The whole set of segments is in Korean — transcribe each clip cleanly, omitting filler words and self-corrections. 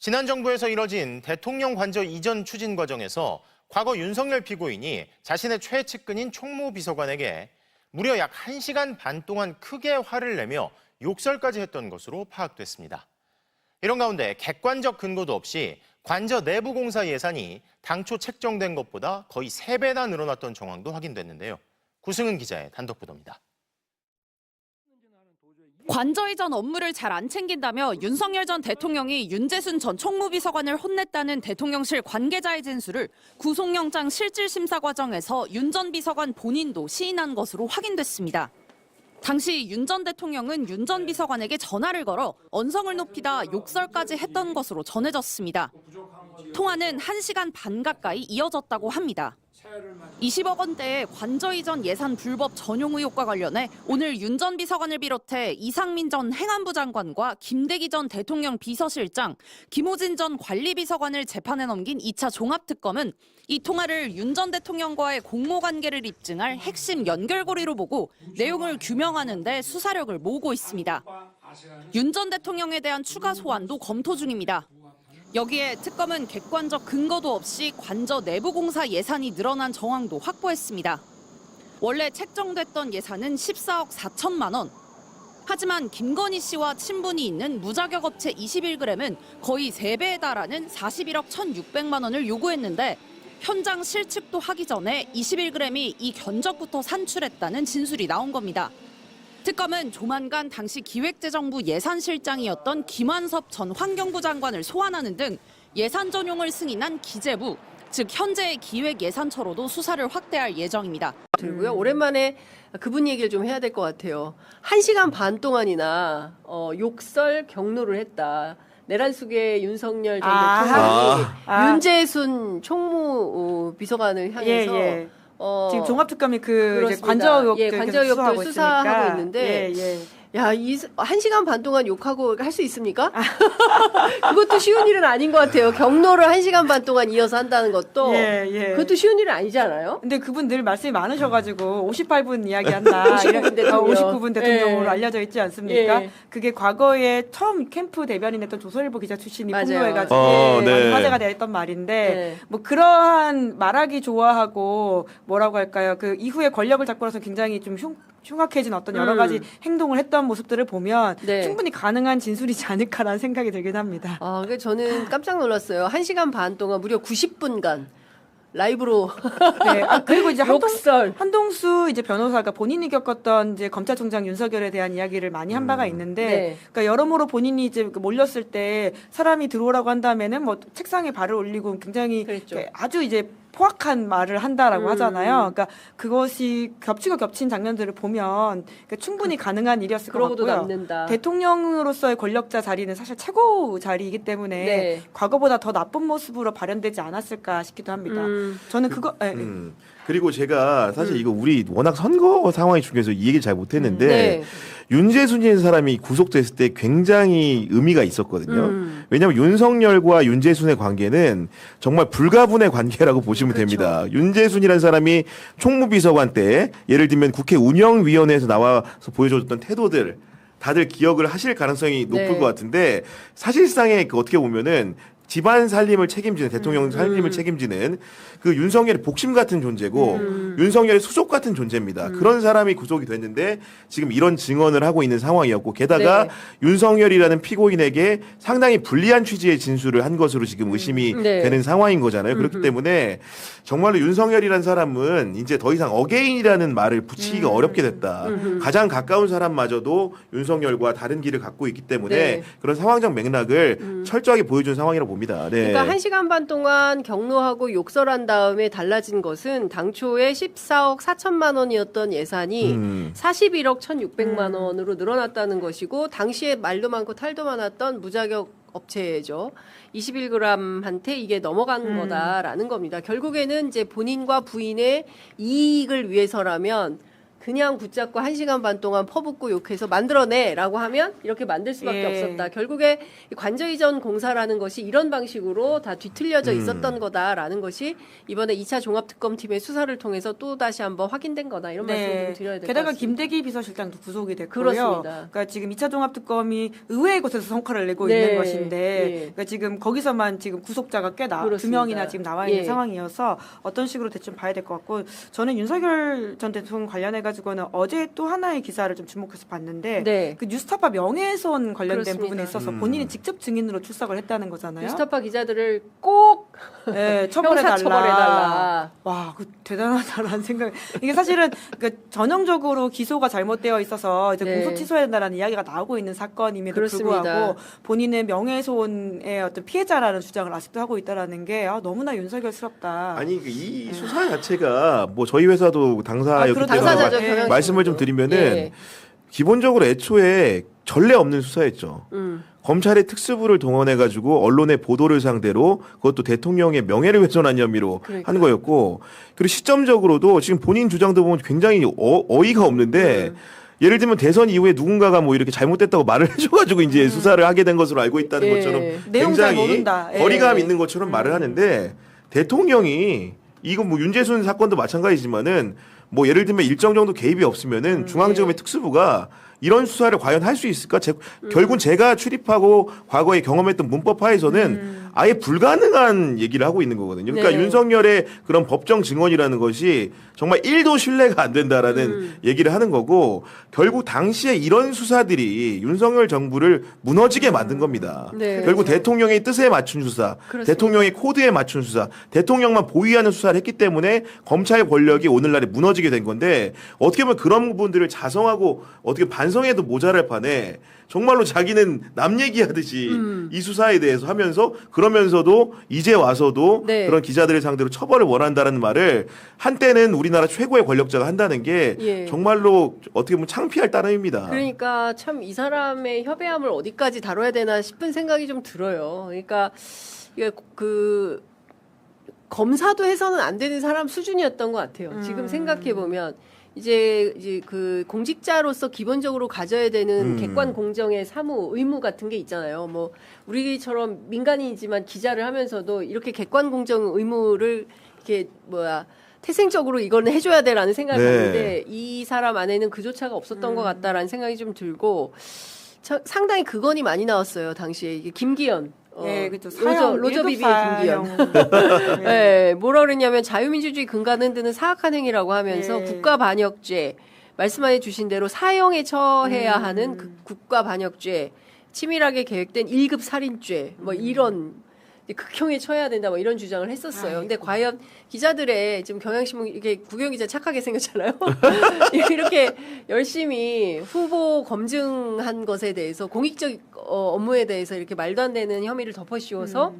지난 정부에서 이뤄진 대통령 관저 이전 추진 과정에서 과거 윤석열 피고인이 자신의 최측근인 총무비서관에게 무려 약 1시간 반 동안 크게 화를 내며 욕설까지 했던 것으로 파악됐습니다. 이런 가운데 객관적 근거도 없이 관저 내부 공사 예산이 당초 책정된 것보다 거의 3배나 늘어났던 정황도 확인됐는데요. 구승은 기자의 단독 보도입니다. 관저 이전 업무를 잘 안 챙긴다며 윤석열 전 대통령이 윤재순 전 총무비서관을 혼냈다는 대통령실 관계자의 진술을 구속영장 실질심사 과정에서 윤 전 비서관 본인도 시인한 것으로 확인됐습니다. 당시 윤 전 대통령은 윤 전 비서관에게 전화를 걸어 언성을 높이다 욕설까지 했던 것으로 전해졌습니다. 통화는 1시간 반 가까이 이어졌다고 합니다. 20억 원대의 관저 이전 예산 불법 전용 의혹과 관련해 오늘 윤 전 비서관을 비롯해 이상민 전 행안부 장관과 김대기 전 대통령 비서실장, 김호진 전 관리비서관을 재판에 넘긴 2차 종합특검은 이 통화를 윤 전 대통령과의 공모관계를 입증할 핵심 연결고리로 보고 내용을 규명하는 데 수사력을 모으고 있습니다. 윤 전 대통령에 대한 추가 소환도 검토 중입니다. 여기에 특검은 객관적 근거도 없이 관저 내부 공사 예산이 늘어난 정황도 확보했습니다. 원래 책정됐던 예산은 14억 4천만 원. 하지만 김건희 씨와 친분이 있는 무자격 업체 21g은 거의 3배에 달하는 41억 1,600만 원을 요구했는데 현장 실측도 하기 전에 21g이 이 견적부터 산출했다는 진술이 나온 겁니다. 특검은 조만간 당시 기획재정부 예산실장이었던 김완섭 전 환경부 장관을 소환하는 등 예산 전용을 승인한 기재부, 즉 현재의 기획예산처로도 수사를 확대할 예정입니다. 들고요. 오랜만에 그분 얘기를 좀 해야 될 것 같아요. 1시간 반 동안이나 욕설 경로를 했다. 내란 속의 윤석열 전 대통령이 윤재순 총무비서관을 향해서 지금 종합특검이 이제 관저 의혹들 관저 의혹들 수사하고 있는데 야, 1시간 반 동안 욕하고 할 수 있습니까? 그것도 쉬운 일은 아닌 것 같아요. 경로를 1시간 반 동안 이어서 한다는 것도 그것도 쉬운 일은 아니잖아요. 근데 그분 늘 말씀이 많으셔가지고 58분 이야기한다. 59분 대통령. 59분 대통령으로 알려져 있지 않습니까? 그게 과거에 처음 캠프 대변인했던 조선일보 기자 출신이 폭로해가지고 화제가 됐던 말인데 뭐 그러한 말하기 좋아하고 뭐라고 할까요? 그 이후에 권력을 잡고 나서 굉장히 좀 흉악해진 어떤 여러 가지 행동을 했던 모습들을 보면 충분히 가능한 진술이지 않을까라는 생각이 들긴 합니다. 그래서 저는 깜짝 놀랐어요. 1시간 반 동안 무려 90분간 라이브로. 그리고 이제 욕설. 한동수 이제 변호사가 본인이 겪었던 이제 검찰총장 윤석열에 대한 이야기를 많이 한 바가 있는데, 그러니까 여러모로 본인이 이제 몰렸을 때 사람이 들어오라고 한다면은 뭐 책상에 발을 올리고 굉장히 아주 이제 포악한 말을 한다라고 하잖아요. 그러니까 그것이 겹치고 겹친 장면들을 보면 그러니까 충분히 가능한 일이었을 것 같고요. 남는다. 대통령으로서의 권력자 자리는 사실 최고 자리이기 때문에 과거보다 더 나쁜 모습으로 발현되지 않았을까 싶기도 합니다. 저는 그거 그리고 제가 사실 이거 우리 워낙 선거 상황이 중요해서 이 얘기를 잘 못했는데 윤재순이라는 사람이 구속됐을 때 굉장히 의미가 있었거든요. 왜냐하면 윤석열과 윤재순의 관계는 정말 불가분의 관계라고 보시면 됩니다. 윤재순이라는 사람이 총무비서관 때 예를 들면 국회 운영위원회에서 나와서 보여줬던 태도들 다들 기억을 하실 가능성이 높을 것 같은데 사실상의 어떻게 보면은 집안 살림을 책임지는 대통령 살림을 책임지는 그 윤석열의 복심 같은 존재고 윤석열의 수족 같은 존재입니다. 그런 사람이 구속이 됐는데 지금 이런 증언을 하고 있는 상황이었고 게다가 윤석열이라는 피고인에게 상당히 불리한 취지의 진술을 한 것으로 지금 의심이 되는 상황인 거잖아요. 그렇기 때문에 정말로 윤석열이라는 사람은 이제 더 이상 어게인이라는 말을 붙이기가 어렵게 됐다. 가장 가까운 사람마저도 윤석열과 다른 길을 갖고 있기 때문에 그런 상황적 맥락을 철저하게 보여준 상황이라고 봅니다. 그러니까 1시간 반 동안 경로하고 욕설한 다음에 달라진 것은 당초에 14억 4천만 원이었던 예산이 41억 1,600만 원으로 늘어났다는 것이고 당시에 말도 많고 탈도 많았던 무자격 업체죠. 21g한테 이게 넘어간 거다라는 겁니다. 결국에는 이제 본인과 부인의 이익을 위해서라면 그냥 붙잡고 1시간 반 동안 퍼붓고 욕해서 만들어내라고 하면 이렇게 만들 수밖에 예. 없었다. 결국에 이 관저 이전 공사라는 것이 이런 방식으로 다 뒤틀려져 있었던 거다라는 것이 이번에 2차 종합특검팀의 수사를 통해서 또 다시 한번 확인된 거다. 이런 말씀을 좀 드려야 될 것 같습니다. 게다가 김대기 비서실장도 구속이 됐고요. 그렇습니다. 그러니까 지금 2차 종합특검이 의외의 곳에서 성과를 내고 네. 있는 것인데, 예. 그러니까 지금 거기서만 지금 구속자가 꽤 두 그렇습니다. 명이나 지금 나와 있는 예. 상황이어서 어떤 식으로 대충 봐야 될 것 같고, 저는 윤석열 전 대통령 관련해 가지고는 어제 또 하나의 기사를 좀 주목해서 봤는데, 네. 그 뉴스타파 명예훼손 관련된 그렇습니다. 부분에 있어서 본인이 직접 증인으로 출석을 했다는 거잖아요. 뉴스타파 기자들을 꼭 네, 처벌해달라. 형사처벌해달라. 와, 그 대단하다라는 생각. 이게 사실은 그 전형적으로 기소가 잘못되어 있어서 이제 네. 공소 취소해야 된다라는 이야기가 나오고 있는 사건임에도 그렇습니다. 불구하고 본인은 명예훼손의 어떤 피해자라는 주장을 아직도 하고 있다라는 게 너무나 윤석열스럽다. 아니 이 수사 자체가 뭐 저희 회사도 당사였기 그렇죠. 때문에 당사자죠, 예. 경영신문도. 말씀을 좀 드리면은 예. 기본적으로 애초에 전례 없는 수사였죠. 검찰의 특수부를 동원해가지고 언론의 보도를 상대로 그것도 대통령의 명예를 훼손한 혐의로 그러니까요. 한 거였고, 그리고 시점적으로도 지금 본인 주장도 보면 굉장히 어이가 없는데 예를 들면 대선 이후에 누군가가 뭐 이렇게 잘못됐다고 말을 해줘가지고 이제 수사를 하게 된 것으로 알고 있다는 예. 것처럼 내용 잘 굉장히 모른다. 예. 거리감 있는 것처럼 말을 하는데, 대통령이 이거 뭐 윤재순 사건도 마찬가지지만은 뭐 예를 들면 일정 정도 개입이 없으면은 중앙지검의 특수부가 이런 수사를 과연 할 수 있을까? 결국은 제가 출입하고 과거에 경험했던 문법하에서는 아예 불가능한 얘기를 하고 있는 거거든요. 그러니까 네. 윤석열의 그런 법정 증언이라는 것이 정말 1도 신뢰가 안 된다라는 얘기를 하는 거고, 결국 당시에 이런 수사들이 윤석열 정부를 무너지게 만든 겁니다. 네. 결국 대통령의 뜻에 맞춘 수사, 그렇습니다. 대통령의 코드에 맞춘 수사, 대통령만 보위하는 수사를 했기 때문에 검찰 권력이 오늘날에 무너지게 된 건데, 어떻게 보면 그런 부분들을 자성하고 어떻게 반성해도 모자랄 판에 정말로 자기는 남 얘기하듯이 이 수사에 대해서 하면서, 그러면서도 이제 와서도 네. 그런 기자들을 상대로 처벌을 원한다는 말을 한때는 우리나라 최고의 권력자가 한다는 게 예. 정말로 어떻게 보면 창피할 따름입니다. 그러니까 참 이 사람의 협의함을 어디까지 다뤄야 되나 싶은 생각이 좀 들어요. 그러니까 이게 그 검사도 해서는 안 되는 사람 수준이었던 것 같아요. 지금 생각해 보면 이제 그 공직자로서 기본적으로 가져야 되는 객관 공정의 사무 의무 같은 게 있잖아요. 뭐 우리처럼 민간인이지만 기자를 하면서도 이렇게 객관 공정 의무를 이렇게 태생적으로 이거는 해줘야 돼라는 생각이 네. 드는데 이 사람 안에는 그조차가 없었던 것 같다라는 생각이 좀 들고, 상당히 극언이 많이 나왔어요. 당시에 이게 김기현. 예, 그렇죠. 로저 비비의 김기현. 네, 뭐라 그랬냐면 자유민주주의 근간 흔드는 사악한 행위라고 하면서 예. 국가 반역죄, 말씀해 주신 대로 사형에 처해야 하는 그 국가 반역죄, 치밀하게 계획된 1급 살인죄, 뭐 이런 극형에 처해야 된다, 뭐 이런 주장을 했었어요. 근데 과연 기자들의 지금 경향신문 이렇게 구경 기자 착하게 생겼잖아요. 이렇게 열심히 후보 검증한 것에 대해서 공익적 업무에 대해서 이렇게 말도 안 되는 혐의를 덮어씌워서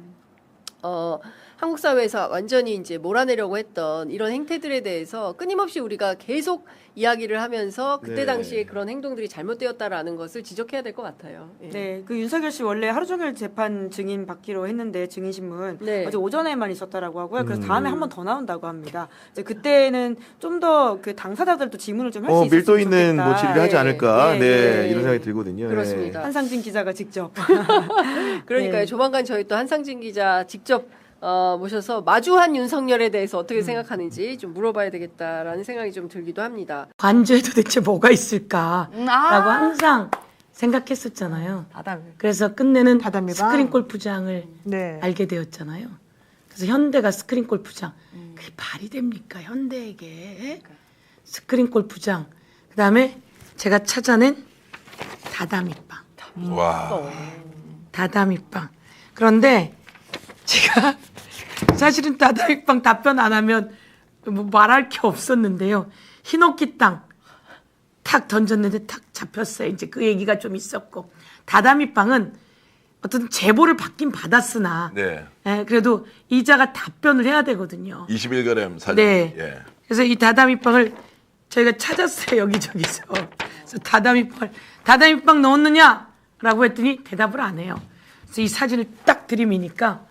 한국 사회에서 완전히 이제 몰아내려고 했던 이런 행태들에 대해서 끊임없이 우리가 계속 이야기를 하면서 그때 네. 당시에 그런 행동들이 잘못되었다라는 것을 지적해야 될 것 같아요. 예. 네, 그 윤석열 씨 원래 하루 종일 재판 증인 받기로 했는데 증인신문 네. 어제 오전에만 있었다라고 하고요. 그래서 다음에 한 번 더 나온다고 합니다. 이제 그때는 좀 더 그 당사자들도 질문을 좀 할 수 있었으면 밀도 있는 좋겠다. 뭐 질의를 하지 않을까, 예, 네, 예, 예. 이런 생각이 들거든요. 그렇습니다. 한상진 기자가 직접. 그러니까요. 네. 조만간 저희 또 한상진 기자 직접 모셔서 마주한 윤석열에 대해서 어떻게 생각하는지 좀 물어봐야 되겠다라는 생각이 좀 들기도 합니다. 관저에 도대체 뭐가 있을까라고 항상 생각했었잖아요. 그래서 끝내는 다다미방? 스크린 골프장을 네. 알게 되었잖아요. 그래서 현대가 스크린 골프장, 그게 말이 됩니까 현대에게? 스크린 골프장, 그다음에 제가 찾아낸 다다미빵. 와. 다다미빵. 그런데 제가 사실은 다다미빵 답변 안 하면 뭐 말할 게 없었는데요. 히노키 땅 탁 던졌는데 탁 잡혔어요. 이제 그 얘기가 좀 있었고, 다다미빵은 어떤 제보를 받긴 받았으나 네. 예, 그래도 이자가 답변을 해야 되거든요. 21g 사진. 네. 예. 그래서 이 다다미빵을 저희가 찾았어요. 여기저기서. 그래서 다다미빵 넣었느냐라고 했더니 대답을 안 해요. 그래서 이 사진을 딱 들이미니까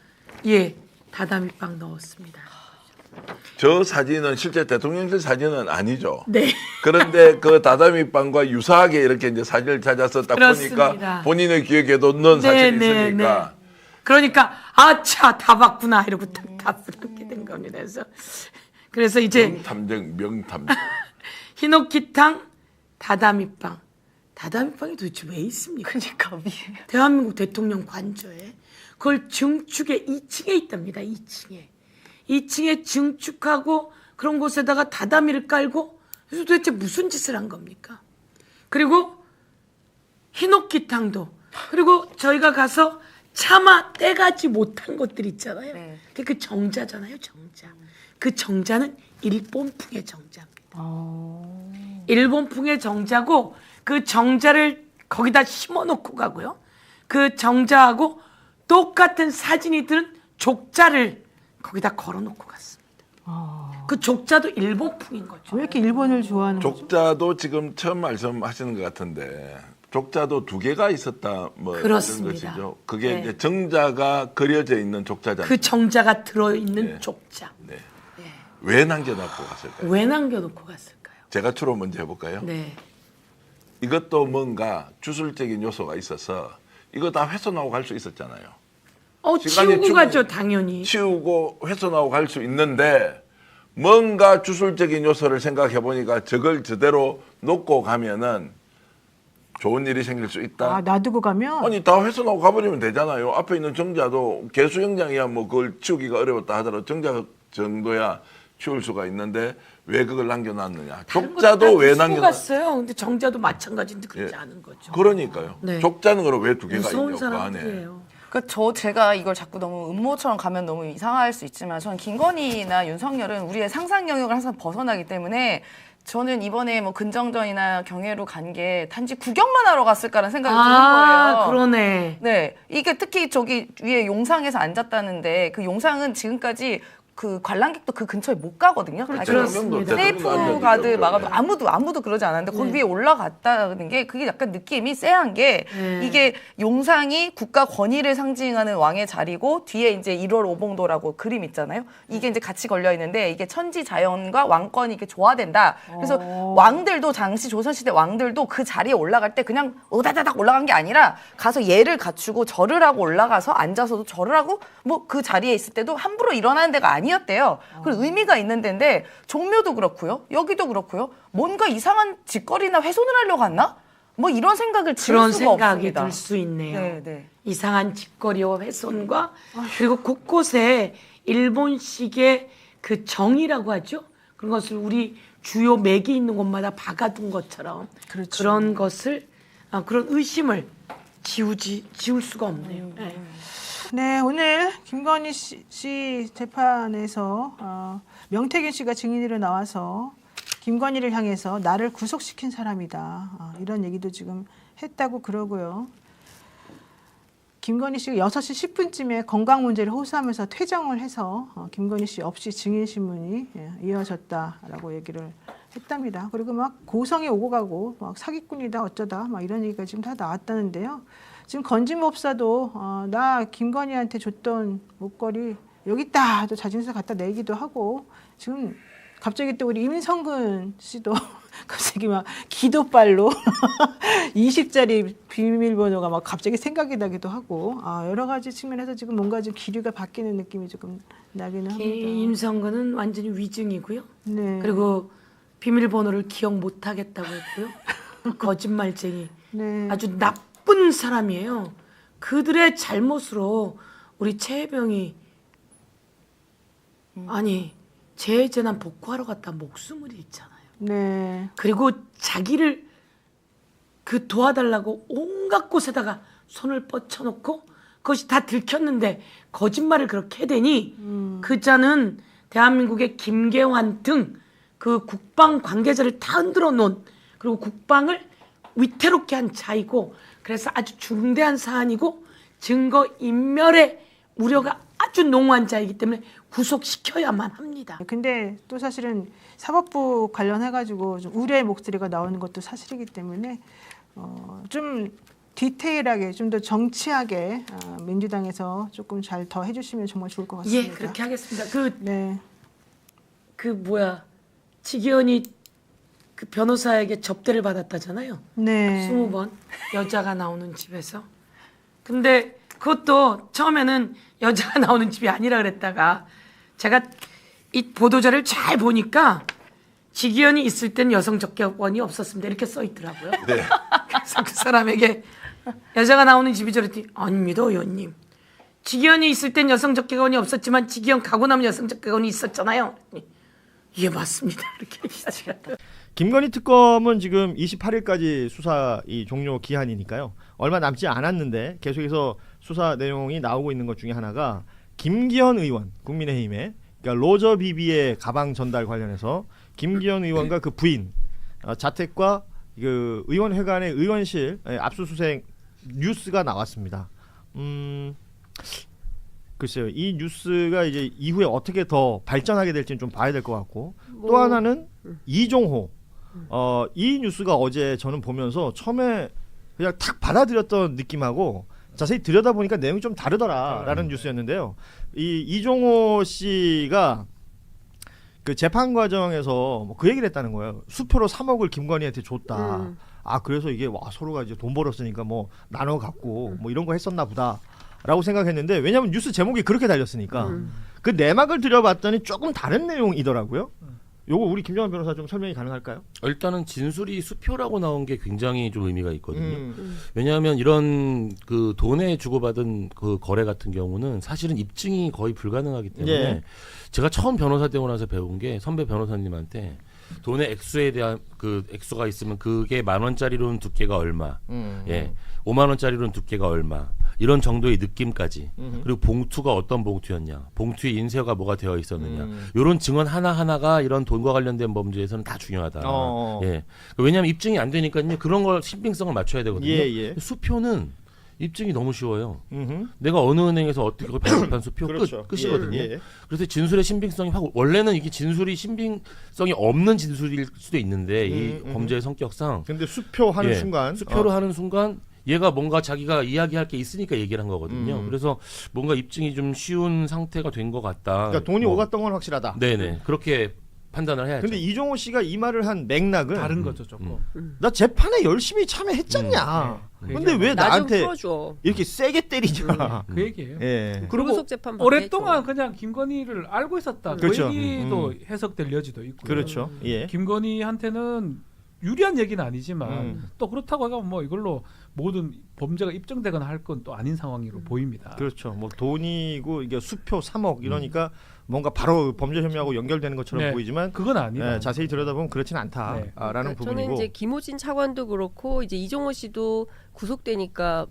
예, 다다미빵 넣었습니다. 저 사진은 실제 대통령실 사진은 아니죠. 네. 그런데 그 다다미빵과 유사하게 이렇게 이제 사진을 찾아서 딱 그렇습니다. 보니까 본인의 기억에도 넣은 사진이 있으니까. 그러니까 아차 다 봤구나 이러고 딱 답을 하게 된 겁니다. 그래서 이제 명탐정 명탐정. 히노키탕, 다다미빵. 다다미빵이 도대체 왜 있습니까? 그러니까 대한민국 대통령 관저에 그걸 증축에 2층에 있답니다. 2층에 증축하고 그런 곳에다가 다다미를 깔고 그래서 도대체 무슨 짓을 한 겁니까? 그리고 히노키탕도 그리고 저희가 가서 차마 떼가지 못한 것들 있잖아요. 네. 그 정자잖아요. 정자. 그 정자는 일본풍의 정자입니다. 일본풍의 정자고 그 정자를 거기다 심어놓고 가고요. 그 정자하고 똑같은 사진이 든 족자를 거기다 걸어놓고 갔습니다. 그 족자도 일본풍인 거죠. 왜 이렇게 일본을 좋아하는 거죠? 족자도 지금 처음 말씀하시는 것 같은데 족자도 2개가 있었다 뭐 그렇습니다. 이런 것이죠. 그게 네. 이제 정자가 그려져 있는 족자잖아요. 그 정자가 들어있는 네. 족자. 네. 왜 남겨놓고 갔을까요? 왜 남겨놓고 갔을까요? 제가 추로 먼저 해볼까요? 네. 이것도 뭔가 주술적인 요소가 있어서 이거 다 훼손하고 갈 수 있었잖아요. 시간이 치우고 충분히- 가죠, 당연히. 치우고 훼손하고 갈 수 있는데 뭔가 주술적인 요소를 생각해 보니까 저걸 저대로 놓고 가면은 좋은 일이 생길 수 있다. 아, 놔두고 가면 아니 다 훼손하고 가버리면 되잖아요. 앞에 있는 정자도 개수영장이야 뭐 그걸 치우기가 어려웠다 하더라도 정자 정도야 치울 수가 있는데 왜 그걸 남겨놨느냐. 족자도 왜 치고 남겨놨? 갔어요. 근데 정자도 마찬가지인데 그렇지 예. 않은 거죠. 그러니까요. 네. 족자는 그럼 왜 2개가 무서운 있냐고 그 안에. 사람들이에요. 제가 이걸 자꾸 너무 음모처럼 가면 너무 이상할 수 있지만 저는 김건희나 윤석열은 우리의 상상 영역을 항상 벗어나기 때문에 저는 이번에 뭐 근정전이나 경회로 간 게 단지 구경만 하러 갔을까라는 생각이 드는 거예요. 그러네. 네, 이게 특히 저기 위에 용상에서 앉았다는데 그 용상은 지금까지 그 관람객도 그 근처에 못 가거든요. 그렇습니다. 세이프 가드 막아도 아무도 그러지 않았는데 거기 위에 올라갔다는 게 그게 약간 느낌이 쎄한 게 이게 용상이 국가 권위를 상징하는 왕의 자리고 뒤에 이제 1월 오봉도라고 그림 있잖아요. 이게 이제 같이 걸려 있는데 이게 천지 자연과 왕권이 이렇게 조화된다. 그래서 왕들도 당시 조선시대 왕들도 그 자리에 올라갈 때 그냥 오다다닥 올라간 게 아니라 가서 예를 갖추고 절을 하고 올라가서 앉아서도 절을 하고 뭐 그 자리에 있을 때도 함부로 일어나는 데가 아니었대요. 그리고 의미가 있는 데인데 종묘도 그렇고요. 여기도 그렇고요. 뭔가 이상한 짓거리나 훼손을 하려고 갔나? 뭐 이런 생각을 지을 그런 수가 생각이 없습니다. 들 수 있네요. 네, 네. 이상한 짓거리와 훼손과 그리고 곳곳에 일본식의 그 정이라고 하죠. 그런 것을 우리 주요 맥이 있는 곳마다 박아둔 것처럼 그렇죠. 그런 것을 그런 의심을 지울 수가 없네요. 네. 네, 오늘 김건희 씨 재판에서 명태균 씨가 증인으로 나와서 김건희를 향해서 나를 구속시킨 사람이다. 이런 얘기도 지금 했다고 그러고요. 김건희 씨가 6시 10분쯤에 건강 문제를 호소하면서 퇴정을 해서 김건희 씨 없이 증인 신문이 이어졌다라고 얘기를 했답니다. 그리고 막 고성이 오고 가고 막 사기꾼이다 어쩌다 막 이런 얘기가 지금 다 나왔다는데요. 지금 건진법사도 나 김건희한테 줬던 목걸이 여기 있다 또 자진서 갖다 내기도 하고 지금 갑자기 또 우리 임성근 씨도 갑자기 막 기도빨로 20짜리 비밀번호가 막 갑자기 생각이 나기도 하고 여러 가지 측면에서 지금 뭔가 좀 기류가 바뀌는 느낌이 조금 나기는 합니다. 임성근은 완전히 위증이고요. 네. 그리고 비밀번호를 기억 못하겠다고 했고요. 거짓말쟁이. 네. 아주 나쁜 사람이에요. 그들의 잘못으로 우리 최혜병이 아니 재해재난 복구하러 갔다 목숨을 잃잖아요. 네. 그리고 자기를 그 도와달라고 온갖 곳에다가 손을 뻗쳐놓고 그것이 다 들켰는데 거짓말을 그렇게 해대니 그 자는 대한민국의 김계환 등 그 국방 관계자를 다 흔들어 놓은 그리고 국방을 위태롭게 한 자이고 그래서 아주 중대한 사안이고 증거 인멸의 우려가 아주 농후한 자이기 때문에 구속시켜야만 합니다. 근데 또 사실은 사법부 관련해가지고 좀 우려의 목소리가 나오는 것도 사실이기 때문에 좀 디테일하게 좀 더 정치하게 민주당에서 조금 잘 더 해주시면 정말 좋을 것 같습니다. 예, 그렇게 하겠습니다. 네. 지기현이 그 변호사에게 접대를 받았다잖아요. 네. 20번 여자가 나오는 집에서. 근데 그것도 처음에는 여자가 나오는 집이 아니라 그랬다가 제가 이 보도자를 잘 보니까 지기현이 있을 땐 여성 접견이 없었습니다. 이렇게 써 있더라고요. 네. 그래서 그 사람에게 여자가 나오는 집이 저랬더니 아닙니다, 의원님. 지기현이 있을 땐 여성 접견이 없었지만 지기현 가고 나면 여성 접견이 있었잖아요. 예, 맞습니다. 이렇게 얘기하더라고요. 김건희 특검은 지금 28일까지 수사 이 종료 기한이니까요. 얼마 남지 않았는데 계속해서 수사 내용이 나오고 있는 것 중에 하나가 김기현 의원, 국민의힘의 그러니까 로저 비비의 가방 전달 관련해서 김기현 의원과 그 부인 자택과 그 의원회관의 의원실 압수수색 뉴스가 나왔습니다. 글쎄요, 이 뉴스가 이제 이후에 어떻게 더 발전하게 될지는 좀 봐야 될 것 같고 또 하나는 이종호 이 뉴스가 어제 저는 보면서 처음에 그냥 탁 받아들였던 느낌하고 자세히 들여다보니까 내용이 좀 다르더라라는 뉴스였는데요. 이 이종호 씨가 그 재판 과정에서 뭐 그 얘기를 했다는 거예요. 수표로 3억을 김건희한테 줬다. 아 그래서 이게 와 서로가 이제 돈 벌었으니까 뭐 나눠 갖고 뭐 이런 거 했었나 보다라고 생각했는데 왜냐하면 뉴스 제목이 그렇게 달렸으니까 그 내막을 들여봤더니 조금 다른 내용이더라고요. 요거 우리 김정환 변호사 좀 설명이 가능할까요? 일단은 진술이 수표라고 나온 게 굉장히 좀 의미가 있거든요. 왜냐하면 이런 그 돈에 주고받은 그 거래 같은 경우는 사실은 입증이 거의 불가능하기 때문에 예. 제가 처음 변호사 되고 나서 배운 게 선배 변호사님한테 돈의 액수에 대한 그 액수가 있으면 그게 10,000원짜리로는 두께가 얼마, 예, 50,000원짜리로는 두께가 얼마 이런 정도의 느낌까지 그리고 봉투가 어떤 봉투였냐, 봉투에 인쇄가 뭐가 되어 있었느냐 이런 증언 하나 하나가 이런 돈과 관련된 범죄에서는 다 중요하다. 예, 왜냐하면 입증이 안 되니까요 그런 걸 신빙성을 맞춰야 되거든요. 예. 수표는 입증이 너무 쉬워요. 내가 어느 은행에서 어떻게 발급한 수표 그렇죠. 끝이거든요. 예. 그래서 진술의 신빙성이 확 원래는 이게 진술이 신빙성이 없는 진술일 수도 있는데 이 범죄의 성격상 근데 수표하는 순간 수표로 하는 순간 얘가 뭔가 자기가 이야기할 게 있으니까 얘기를 한 거거든요. 그래서 뭔가 입증이 좀 쉬운 상태가 된 것 같다. 그러니까 돈이 오갔던 건 확실하다. 네네 그렇게 판단을 해야죠. 근데 이종호 씨가 이 말을 한 맥락은 다른 거죠 조금. 나 재판에 열심히 참여했잖냐. 근데 왜 나한테 이렇게 세게 때리냐. 그 얘기예요. 예. 그리고 오랫동안 그냥 김건희를 알고 있었다. 그렇죠. 그 얘기도 해석될 여지도 있고요. 그렇죠. 예. 김건희한테는 유리한 얘기는 아니지만 또 그렇다고 해서 뭐 이걸로 모든 범죄가 입증되거나 할 건 또 아닌 상황으로 보입니다. 그렇죠. 뭐 돈이고 이게 수표 3억 이러니까 뭔가 바로 범죄 혐의하고 연결되는 것처럼 네. 보이지만 그건 아니다. 예, 자세히 들여다보면 그렇진 않다라는 그러니까 부분이고. 저는 이제 김호진 차관도 그렇고 이제 이종호 씨도 구속되니까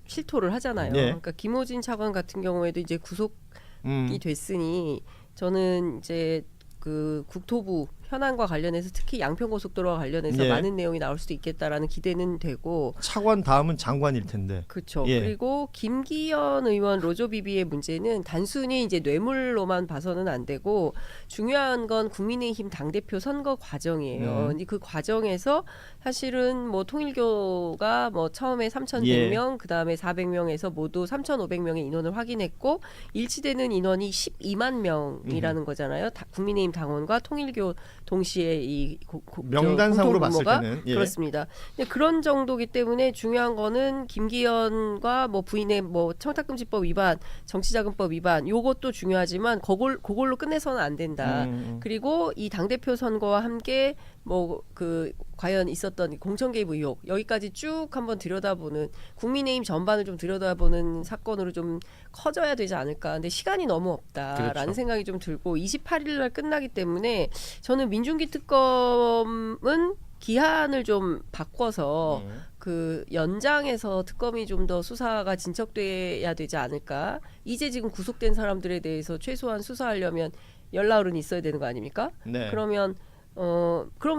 실토를 하잖아요. 네. 그러니까 김호진 차관 같은 경우에도 이제 구속이 됐으니 저는 이제 그 국토부 현안과 관련해서 특히 양평고속도로와 관련해서 예. 많은 내용이 나올 수도 있겠다라는 기대는 되고 차관 다음은 장관일 텐데. 그렇죠. 예. 그리고 김기현 의원 로조비비의 문제는 단순히 이제 뇌물로만 봐서는 안 되고 중요한 건 국민의힘 당대표 선거 과정이에요. 근데 그 과정에서 사실은 뭐 통일교가 뭐 처음에 3,100명, 그 다음에 400명에서 모두 3,500명의 인원을 확인했고 일치되는 인원이 12만 명이라는 거잖아요. 국민의힘 당원과 통일교 동시에 이 명단상으로 봤을 공통분모가 때는 예. 그렇습니다. 근데 그런 정도기 때문에 중요한 거는 김기현과 뭐 부인의 뭐 청탁금지법 위반, 정치자금법 위반 요것도 중요하지만 그걸로 끝내서는 안 된다. 그리고 이 당대표 선거와 함께 뭐 그 과연 있었던 공천 개입 의혹 여기까지 쭉 한번 들여다보는 국민의힘 전반을 좀 들여다보는 사건으로 좀 커져야 되지 않을까. 근데 시간이 너무 없다라는 그렇죠. 생각이 좀 들고 28일 날 끝나기 때문에 저는 민중기 특검은 기한을 좀 바꿔서 그 연장해서 특검이 좀 더 수사가 진척돼야 되지 않을까. 이제 지금 구속된 사람들에 대해서 최소한 수사하려면 열나흘은 있어야 되는 거 아닙니까? 네. 그러면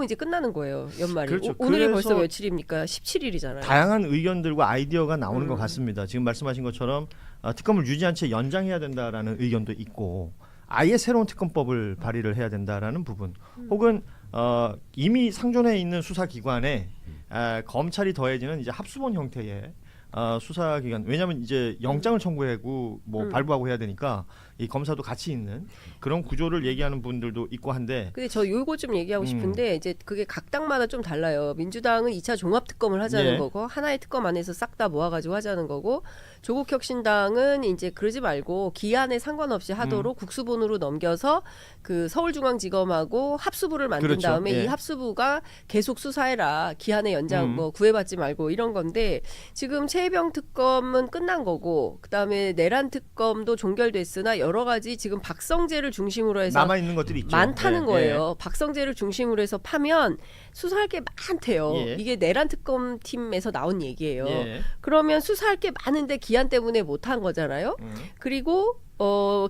이제 끝나는 거예요. 연말이. 그렇죠. 오늘이 그래서 벌써 며칠입니까? 17일이잖아요. 다양한 의견들과 아이디어가 나오는 것 같습니다. 지금 말씀하신 것처럼 특검을 유지한 채 연장해야 된다라는 의견도 있고 아예 새로운 특검법을 발의를 해야 된다라는 부분 혹은 이미 상존해 있는 수사기관에 검찰이 더해지는 이제 합수본 형태의 수사기관 왜냐하면 이제 영장을 청구하고 뭐 발부하고 해야 되니까 이 검사도 같이 있는 그런 구조를 얘기하는 분들도 있고 한데. 근데 저 요거 좀 얘기하고 싶은데 이제 그게 각 당마다 좀 달라요. 민주당은 2차 종합 특검을 하자는 예. 거고 하나의 특검 안에서 싹 다 모아가지고 하자는 거고 조국혁신당은 이제 그러지 말고 기한에 상관없이 하도록 국수본으로 넘겨서 그 서울중앙지검하고 합수부를 만든 그렇죠. 다음에 예. 이 합수부가 계속 수사해라. 기한의 연장 뭐 구애받지 말고 이런 건데 지금 최혜병 특검은 끝난 거고 그다음에 내란 특검도 종결됐으나 여러 가지 지금 박성재를 중심으로 해서 남아 있는 것들이 있죠. 많다는 예, 거예요. 박성재를 중심으로 해서 파면 수사할 게 많대요. 예. 이게 내란 특검 팀에서 나온 얘기예요. 예. 그러면 수사할 게 많은데 기한 때문에 못한 거잖아요. 그리고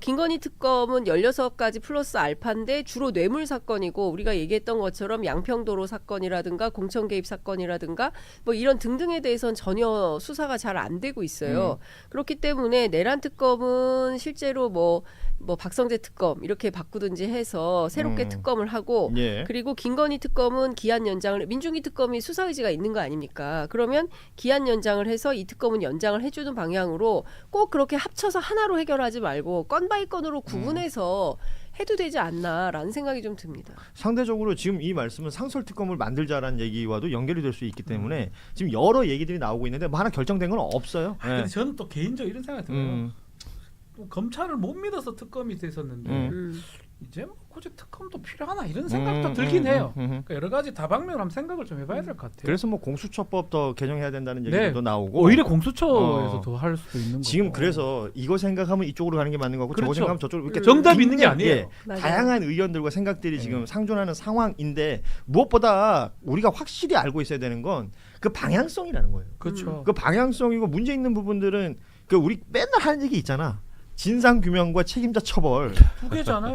김건희 특검은 16가지 플러스 알파인데 주로 뇌물 사건이고 우리가 얘기했던 것처럼 양평도로 사건이라든가 공천 개입 사건이라든가 뭐 이런 등등에 대해서는 전혀 수사가 잘 안 되고 있어요. 그렇기 때문에 내란 특검은 실제로 뭐 박성재 특검 이렇게 바꾸든지 해서 새롭게 특검을 하고 예. 그리고 김건희 특검은 기한 연장을 민중기 특검이 수사 의지가 있는 거 아닙니까? 그러면 기한 연장을 해서 이 특검은 연장을 해주는 방향으로 꼭 그렇게 합쳐서 하나로 해결하지 말고 건 바이 건으로 구분해서 해도 되지 않나라는 생각이 좀 듭니다. 상대적으로 지금 이 말씀은 상설특검을 만들자라는 얘기와도 연결이 될 수 있기 때문에 지금 여러 얘기들이 나오고 있는데 뭐 하나 결정된 건 없어요. 예. 근데 저는 또 개인적으로 이런 생각이 들어요. 또 검찰을 못 믿어서 특검이 됐었는데 이제 뭐 굳이 특검도 필요하나 이런 생각도 들긴 해요. 그러니까 여러 가지 다방면으로 한번 생각을 좀 해봐야 될 것 같아요. 그래서 뭐 공수처법 더 개정해야 된다는 얘기도 나오고 오히려 공수처에서 더 할 수도 있는 거고. 지금 그래서 이거 생각하면 이쪽으로 가는 게 맞는 거고 그렇죠. 저거 생각하면 저쪽으로 이렇게 정답 있는 게 아니에요. 예, 다양한 의견들과 생각들이 지금 상존하는 상황인데 무엇보다 우리가 확실히 알고 있어야 되는 건 그 방향성이라는 거예요. 그렇죠. 그 방향성이고 문제 있는 부분들은 그 우리 맨날 하는 얘기 있잖아. 진상 규명과 책임자 처벌. 두 개잖아요.